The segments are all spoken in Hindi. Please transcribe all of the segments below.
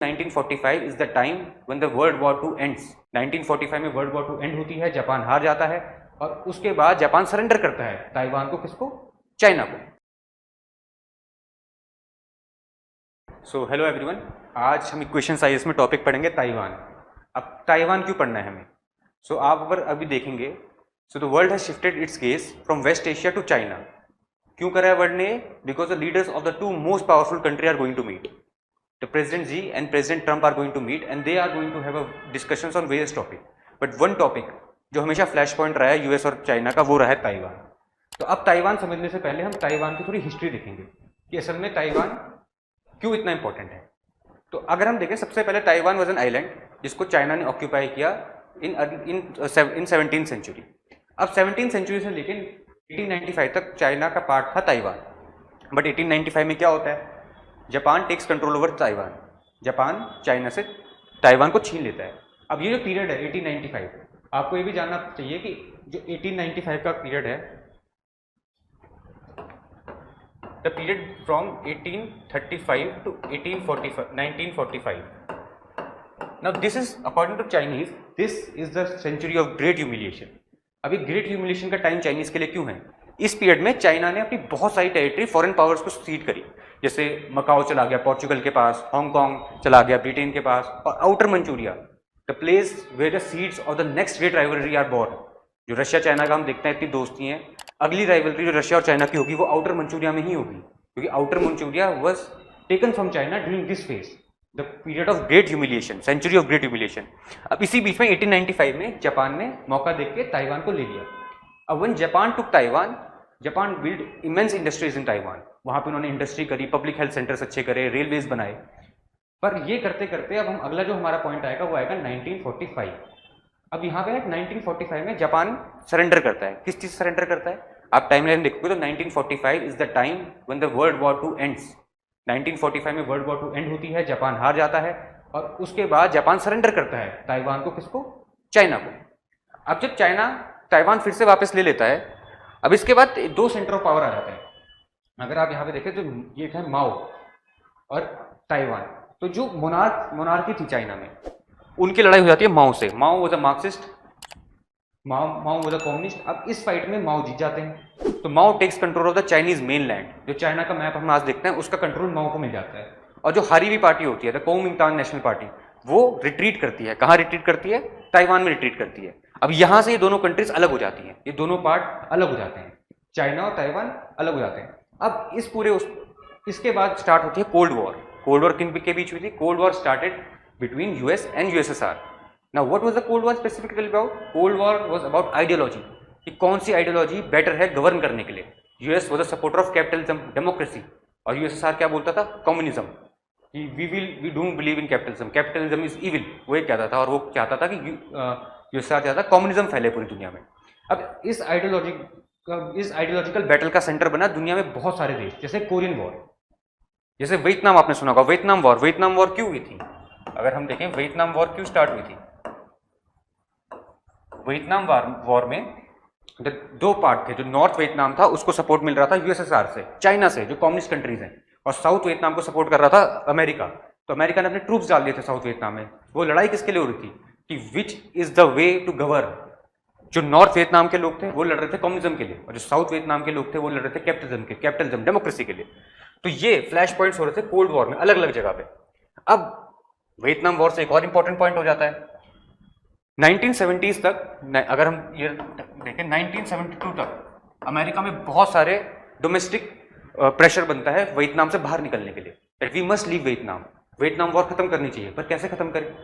1945 is the time when the World War II ends. 1945 में वर्ल्ड वॉर 2 एंड होती है, जापान हार जाता है और उसके बाद जापान सरेंडर करता है ताइवान को। किसको? चाइना को। सो हेलो एवरीवन, आज हम इक्वेशन साइंस में टॉपिक पढ़ेंगे ताइवान। अब ताइवान क्यों पढ़ना है हमें? सो आप अगर अभी देखेंगे, so the world has shifted its gaze from West Asia to China. क्यों करा है वर्ल्ड ने? Because the leaders of the two most powerful country are going to meet. The President Xi and President Trump are going to meet and they are going to have a discussions on various topic. But one topic जो हमेशा फ्लैश पॉइंट रहा है यूएस और चाइना का, वो रहा है ताइवान। तो अब ताइवान समझने से पहले हम ताइवान की थोड़ी हिस्ट्री देखेंगे कि असल में ताइवान क्यों इतना इंपॉर्टेंट है। तो अगर हम देखें, सबसे पहले ताइवान वॉज एन आइलैंड जिसको चाइना ने ऑक्यूपाई किया इन 17th सेंचुरी। अब 17th सेंचुरी से लेकर 1895 तक चाइना का पार्ट था ताइवान। बट 1895 में क्या होता है? Japan takes control over Taiwan. Japan China से ताइवान को छीन लेता है। अब ये जो पीरियड है 1895, आपको ये भी जानना चाहिए कि जो 1895 का पीरियड है, the period from 1835 to 1945। Now this is according to Chinese, this is the century of great humiliation. अभी ग्रेट ह्यूमिलिएशन का टाइम चाइनीज के लिए क्यों है? इस पीरियड में चाइना ने अपनी बहुत सारी टेरिटरी फॉरेन पावर्स को सीड करी। जैसे मकाओ चला गया पोर्चुगल के पास, हांगकांग चला गया ब्रिटेन के पास, और outer Manchuria, the place where the seeds of the next great rivalry are born. जो रशिया चाइना का हम देखते हैं इतनी दोस्ती है, अगली राइवलरी जो रशिया और चाइना की होगी वो आउटर मंचूरिया में ही होगी, क्योंकि outer Manchuria was taken from China during this phase, the period of great humiliation, century of great humiliation. अब इसी बीच में 1895 में जापान ने मौका देख के ताइवान को ले लिया। अब one Japan took Taiwan, Japan build immense industries in Taiwan. वहाँ पे उन्होंने इंडस्ट्री करी, पब्लिक हेल्थ सेंटर्स अच्छे करे, रेलवेज बनाए। पर ये करते करते अब हम अगला जो हमारा पॉइंट आएगा वो आएगा 1945। अब यहाँ पे 1945 में जापान सरेंडर करता है। किस चीज सरेंडर करता है? आप टाइमलाइन देखोगे तो 1945 is the time when the world war 2 ends. 1945 में वर्ल्ड वॉर 2 एंड होती है, जापान हार जाता है और उसके बाद जापान सरेंडर करता है ताइवान को। किसको? चाइना को। अब जब चाइना ताइवान फिर से वापस ले लेता है, अब इसके बाद दो सेंटर ऑफ पावर आ जाते हैं। अगर आप यहाँ पे देखें तो ये है माओ और ताइवान। तो जो मोनार्की थी चाइना में, उनकी लड़ाई हो जाती है माओ से। Mao was a Marxist, Mao was a communist. अब इस फाइट में माओ जीत जाते हैं, तो Mao takes control of the Chinese mainland. जो चाइना का मैप हम आज देखते हैं उसका कंट्रोल माओ को मिल जाता है। और जो हारी हुई पार्टी होती है, द कुओमिंटान नेशनल पार्टी, वो रिट्रीट करती है। कहाँ रिट्रीट करती है? ताइवान में रिट्रीट करती है। अब यहाँ से ये दोनों कंट्रीज अलग हो जाती हैं, ये दोनों पार्ट अलग हो जाते हैं, चाइना और ताइवान अलग हो जाते हैं। अब इसके बाद स्टार्ट होती है कोल्ड वॉर। कोल्ड वॉर किन के बीच हुई थी? Cold war started between US and USSR. Now what was the cold war specifically about? Cold war was about ideology, कि कौन सी आइडियोलॉजी बेटर है गवर्न करने के लिए। US was a supporter of capitalism, democracy, और यूएसएसआर क्या बोलता था? कम्युनिज्म, कि we don't believe in capitalism, capitalism is evil, वो एक कहता था। और वो चाहता था कि यूएसएसआर चाहता कम्युनिज्म फैले पूरी दुनिया में। अब इस आइडियोलॉजिकल बैटल का सेंटर बना दुनिया में बहुत सारे देश, जैसे कोरियन वॉर, जैसे वियतनाम आपने सुना होगा, वियतनाम वॉर। वियतनाम वॉर क्यों हुई थी? अगर हम देखें वियतनाम वॉर क्यों स्टार्ट हुई थी? वियतनाम वॉर में दो पार्ट थे। जो नॉर्थ वियतनाम था उसको सपोर्ट मिल रहा था यूएसएसआर से, चाइना से, जो कम्युनिस्ट कंट्रीज हैं, और साउथ वियतनाम को सपोर्ट कर रहा था अमेरिका। तो अमेरिका ने अपने ट्रूप्स डाल दिए थे साउथ वियतनाम में। वो लड़ाई किसके लिए हो रही थी? कि which is the way to govern. जो नॉर्थ वियतनाम के लोग थे वो लड़ रहे थे कम्युनिज्म के लिए, और जो साउथ वियतनाम के लोग थे वो लड़ रहे थे कैपिटलिज्म, डेमोक्रेसी के लिए। तो ये फ्लैश पॉइंट्स हो रहे थे कोल्ड वॉर में, अलग अलग जगह पे। अब वियतनाम वॉर से एक और इंपॉर्टेंट पॉइंट हो जाता है 1970s तक। अगर हम ये देखें 1972 तक अमेरिका में बहुत सारे डोमेस्टिक प्रेशर बनता है वियतनाम से बाहर निकलने के लिए, that we must leave Vietnam, Vietnam war खत्म करनी चाहिए। पर कैसे खत्म करें?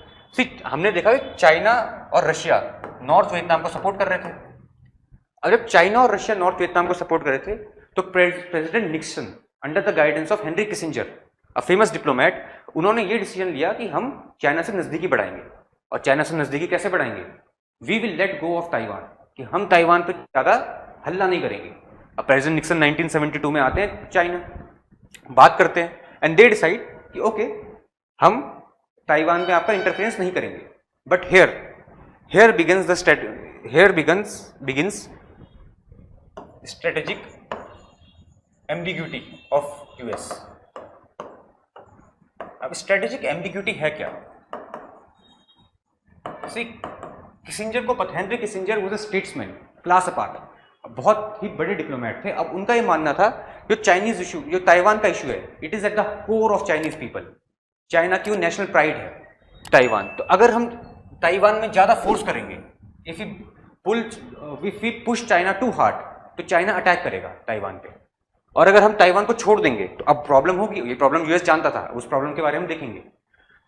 हमने देखा कि चाइना और रशिया नॉर्थ वियतनाम को सपोर्ट कर रहे थे। अब जब चाइना और रशिया नॉर्थ वियतनाम को सपोर्ट कर रहे थे, तो president Nixon under the guidance of Henry Kissinger, a famous diplomat, उन्होंने ये डिसीजन लिया कि हम चाइना से नजदीकी बढ़ाएंगे। और चाइना से नजदीकी कैसे बढ़ाएंगे? We will let go of Taiwan, कि हम ताइवान पे ज्यादा हल्ला नहीं करेंगे। अब प्रेसिडेंट निक्सन 1972 में आते हैं चाइना, बात करते हैं, एंड दे डिसाइड कि ओके, हम ताइवान में आपका इंटरफेरेंस नहीं करेंगे। But here begins strategic ambiguity of US. अब स्ट्रेटेजिक एम्बिग्यूटी है क्या? सी किसिंजर को पता, Henry Kissinger was a statesman class apart, बहुत ही बड़े डिप्लोमेट थे। अब उनका ये मानना था जो चाइनीज इशू, जो ताइवान का इशू है, it is at the core of Chinese people. China की नेशनल प्राइड है ताइवान। तो अगर हम ताइवान में ज्यादा फोर्स करेंगे, if we push China too hard, तो चाइना अटैक करेगा ताइवान पे। और अगर हम ताइवान को छोड़ देंगे तो अब प्रॉब्लम होगी। ये प्रॉब्लम यूएस जानता था, उस प्रॉब्लम के बारे में देखेंगे।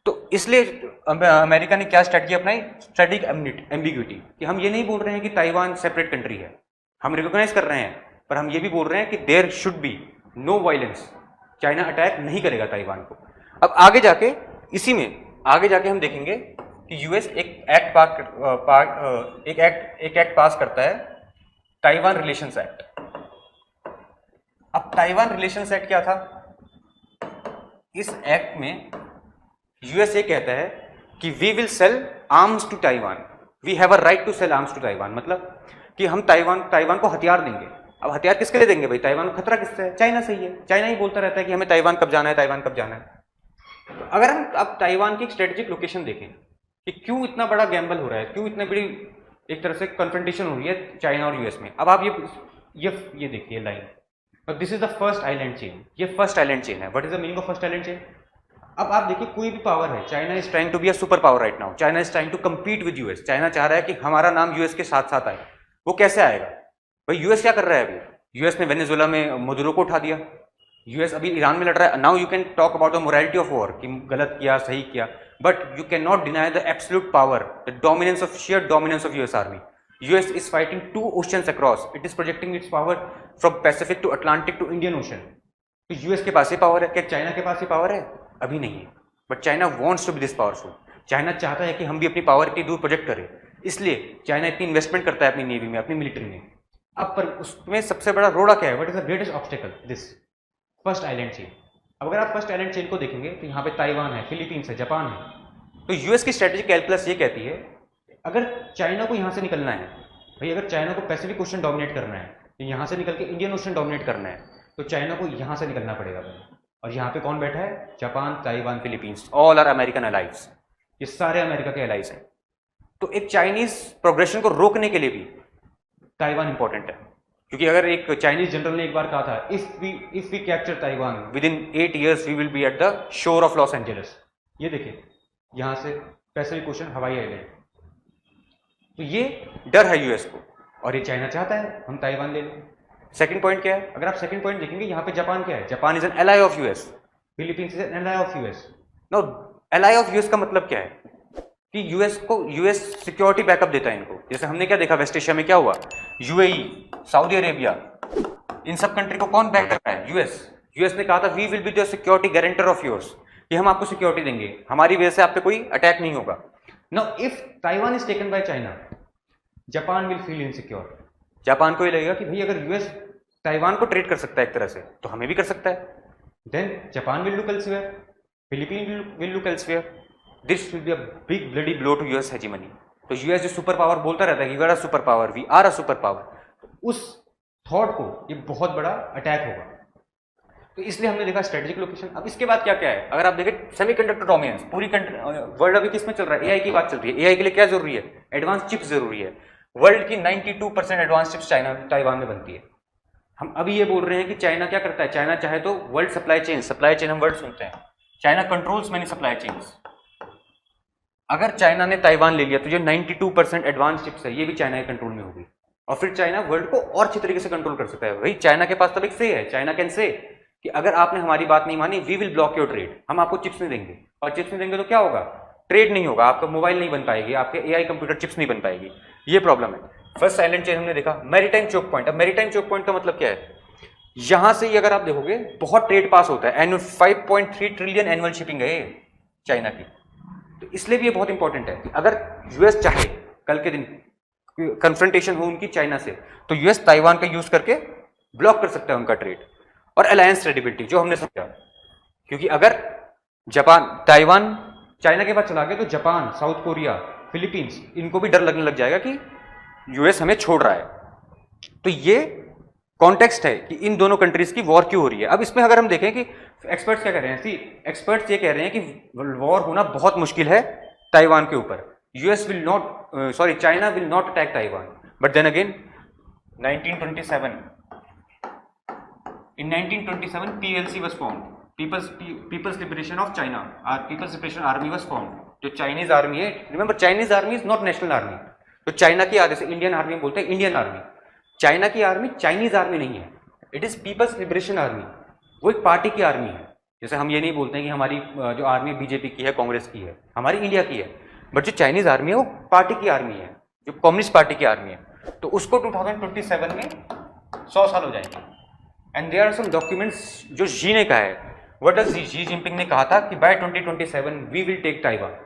तो इसलिए अमेरिका ने क्या स्ट्रेटजी अपनाई? स्ट्रेटेजिक एम्बिग्यूटी, कि हम ये नहीं बोल रहे हैं कि ताइवान सेपरेट कंट्री है, हम रिकॉग्नाइज कर रहे हैं, पर हम ये भी बोल रहे हैं कि there should be no violence, China attack नहीं करेगा ताइवान को। अब आगे जाके इसी में आगे जाके हम देखेंगे कि यूएस एक एक्ट पास करता है, ताइवान रिलेशंस एक्ट। अब ताइवान रिलेशंस एक्ट क्या था? इस एक्ट में यूएसए कहता है कि we will sell arms to Taiwan, we have a right to sell arms to Taiwan, मतलब कि हम ताइवान को हथियार देंगे। अब हथियार किसके लिए देंगे भाई? ताइवान को खतरा किससे है? चाइना से ही है। चाइना ही बोलता रहता है कि हमें ताइवान कब जाना है, ताइवान कब जाना है। तो अगर हम अब ताइवान की एक स्ट्रेटेजिक लोकेशन देखें कि क्यों इतना बड़ा गैम्बल हो रहा है, क्यों इतनी बड़ी एक तरह से कन्फ्रंटेशन हो रही है चाइना और यूएस में। अब आप ये देखिए line, this is the first island chain, ये फर्स्ट आइलैंड चेन है। What is the meaning of first island chain? अब आप देखिए कोई भी पावर है, China is trying to be a super power right now, China is trying to compete with US. China चाह रहा है कि हमारा नाम यूएस के साथ साथ आए। वो कैसे आएगा भाई? यूएस क्या कर रहा है अभी? यूएस ने वेनेजुएला में मदुरो को उठा दिया, यूएस अभी ईरान में लड़ रहा है। Now you can talk about the morality of war, कि गलत किया सही किया, but you can not deny the absolute power, the dominance of sheer dominance of US army. US is fighting 2 oceans across, it is projecting its power from Pacific to Atlantic to Indian ocean. तो यूएस के पास ही पावर है, क्या चाइना के पास ही पावर है? अभी नहीं है, but China wants to be this powerful. China चाहता है कि हम भी अपनी पावर की दूर प्रोजेक्ट करें, इसलिए चाइना इतनी इन्वेस्टमेंट करता है अपनी नेवी में, अपनी मिलिट्री में। अब पर उसमें सबसे बड़ा रोड़ा क्या है? What is the greatest obstacle? This first island chain. अब अगर आप फर्स्ट आइलैंड चेन को देखेंगे तो यहाँ पे ताइवान है, फिलीपींस है, जापान है। तो यूएस की स्ट्रेटेजिक कैलकुलस ये कहती है अगर चाइना को यहाँ से निकलना है भाई, अगर चाइना को पैसिफिक ओशन डोमिनेट करना है, तो यहाँ से निकल के इंडियन ओशन डोमिनेट करना है, तो चाइना को यहाँ से निकलना पड़ेगा भाई। और यहाँ पे कौन बैठा है? Japan, Taiwan, Philippines, all are American allies, ये सारे अमेरिका के एलाइज हैं। तो एक चाइनीज प्रोग्रेशन को रोकने के लिए भी ताइवान इंपॉर्टेंट है, क्योंकि अगर एक चाइनीज जनरल ने एक बार कहा था, if we capture Taiwan within 8 years we will be at the shore of Los Angeles. ये देखिए यहां से पैसिफिक ओशन, हवाई आइलैंड। तो ये डर है यूएस को, और ये चाइना चाहता है हम ताइवान ले लें। सेकंड पॉइंट क्या है? अगर आप सेकंड पॉइंट देखेंगे, यहाँ पे जापान क्या है? Japan is an ally of US, Philippines is an ally of US. No, ally of US का मतलब क्या है? कि यूएस सिक्योरिटी बैकअप देता है इनको। जैसे हमने क्या देखा वेस्ट एशिया में क्या हुआ, यूएई, सऊदी अरेबिया, इन सब कंट्री को कौन बैक कर रहा है? यूएस ने कहा था we will be the security guarantor of yours, कि हम आपको सिक्योरिटी देंगे, हमारी वजह से आप पे कोई अटैक नहीं होगा। Now if Taiwan is taken by China, Japan will feel insecure. Japan को ये लगेगा कि भाई अगर यूएस ताइवान को ट्रेड कर सकता है एक तरह से, तो हमें भी कर सकता है। Then Japan will look elsewhere, Philippine will look elsewhere. This will be a big bloody blow to US hegemony. तो यूएस जो सुपर पावर बोलता रहता है कि we are a super power, we are a super power, तो उस थॉट को ये बहुत बड़ा अटैक होगा। तो इसलिए हमने देखा स्ट्रेटेजिक लोकेशन। अब इसके बाद क्या क्या है? अगर आप देखें सेमीकंडक्टर डोमिनेंस, पूरी वर्ल्ड अभी किस में चल रहा है? एआई की बात चल रही है। एआई के लिए क्या जरूरी है? एडवांस चिप्स जरूरी है। वर्ल्ड की 92% एडवांस चिप्स ताइवान में बनती है। हम अभी ये बोल रहे हैं कि चाइना क्या करता है? चाइना चाहे तो वर्ल्ड सप्लाई चेन हम वर्ल्ड सुनते हैं, China controls many supply chains. अगर चाइना ने ताइवान ले लिया तो ये 92% एडवांस चिप्स है, ये भी चाइना के कंट्रोल में होगी, और फिर चाइना वर्ल्ड को और अच्छी तरीके से कंट्रोल कर सकता है। भाई चाइना के पास तब एक से है, चाइना कैन से कि अगर आपने हमारी बात नहीं मानी, we will block your trade, हम आपको चिप्स नहीं देंगे, और चिप्स नहीं देंगे तो क्या होगा? ट्रेड नहीं होगा, आपका मोबाइल नहीं बन पाएगी, आपके एआई कंप्यूटर चिप्स नहीं बन पाएगी। ये प्रॉब्लम है। फर्स्ट साइलेंट चेन हमने देखा। Maritime choke point. अब मैरीटाइम चोक पॉइंट का मतलब क्या है? यहां से अगर आप देखोगे बहुत ट्रेड पास होता है, एनुअल 5.3 ट्रिलियन एनुअल शिपिंग है चाइना की। तो इसलिए भी ये बहुत इंपॉर्टेंट है कि अगर यूएस चाहे कल के दिन कन्फ्रंटेशन हो उनकी चाइना से, तो यूएस ताइवान का यूज करके ब्लॉक कर सकता है उनका ट्रेड। और अलायंस क्रेडिबिलिटी जो हमने समझा, क्योंकि अगर जापान ताइवान चाइना के पास चला गया तो जापान, साउथ कोरिया, फिलीपींस, इनको भी डर लगने लग जाएगा कि यूएस हमें छोड़ रहा है। तो ये कॉन्टेक्स्ट है कि इन दोनों कंट्रीज की वॉर क्यों हो रही है। अब इसमें अगर हम देखें कि एक्सपर्ट्स क्या कह रहे हैं? सी, एक्सपर्ट्स ये कह रहे हैं कि वॉर होना बहुत मुश्किल है ताइवान के ऊपर. US will not, sorry, China will not attack Taiwan. But then again 1927, in 1927 PLC was formed, People's Liberation of China, People's Liberation Army was formed. जो चाइनीज आर्मी है, remember Chinese army is not national army. तो चाइना की जैसे इंडियन आर्मी बोलते हैं इंडियन आर्मी, चाइना की आर्मी चाइनीज आर्मी नहीं है, it is people's liberation army. वो एक पार्टी की आर्मी है. जैसे हम ये नहीं बोलते हैं कि हमारी जो आर्मी बीजेपी की है, कांग्रेस की है, हमारी इंडिया की है. बट जो चाइनीज आर्मी है वो पार्टी की आर्मी है, जो कम्युनिस्ट पार्टी की आर्मी है. तो उसको 2027 में 100 साल हो जाएंगे. And there are some documents जो जी ने कहा है. व्हाट डज जी जिनपिंग ने कहा था कि by 2027 we will take Taiwan.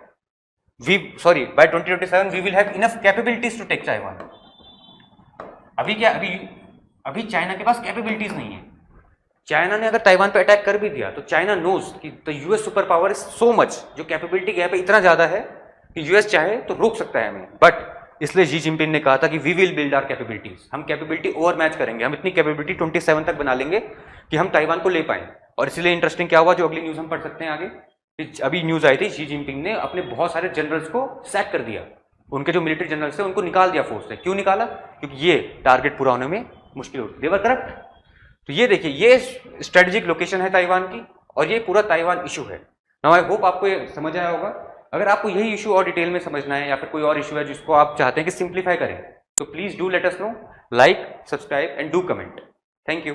By 2027 we will have enough capabilities to take Taiwan. अभी क्या, अभी चाइना के पास कैपेबिलिटीज नहीं है. चाइना ने अगर ताइवान पे अटैक कर भी दिया तो चाइना नोज कि the US super power is so much, जो कैपेबिलिटी गैप इतना ज्यादा है कि यूएस चाहे तो रोक सकता है हमें. बट इसलिए जी जिनपिंग ने कहा था कि we will build our capabilities, हम कैपेबिलिटी ओवर मैच करेंगे, हम इतनी कैपेबिलिटी 27 तक बना लेंगे कि हम ताइवान को ले पाएं. और इसलिए इंटरेस्टिंग क्या हुआ, जो अगली न्यूज हम पढ़ सकते हैं आगे, अभी न्यूज आई थी, शी जिनपिंग ने अपने बहुत सारे जनरल्स को सैक कर दिया. उनके जो मिलिट्री जनरल्स थे उनको निकाल दिया फोर्स से. क्यों निकाला? क्योंकि ये टारगेट पूरा होने में मुश्किल होती, दे वर करप्ट. तो ये देखिए, ये स्ट्रेटेजिक लोकेशन है ताइवान की, और ये पूरा ताइवान इशू है. नाउ आई होप आपको ये समझ आया होगा. अगर आपको यही इशू और डिटेल में समझना है या फिर कोई और इशू है जिसको आप चाहते हैं कि सिंप्लीफाई करें, तो please do let us know. Like, subscribe and do comment. Thank you.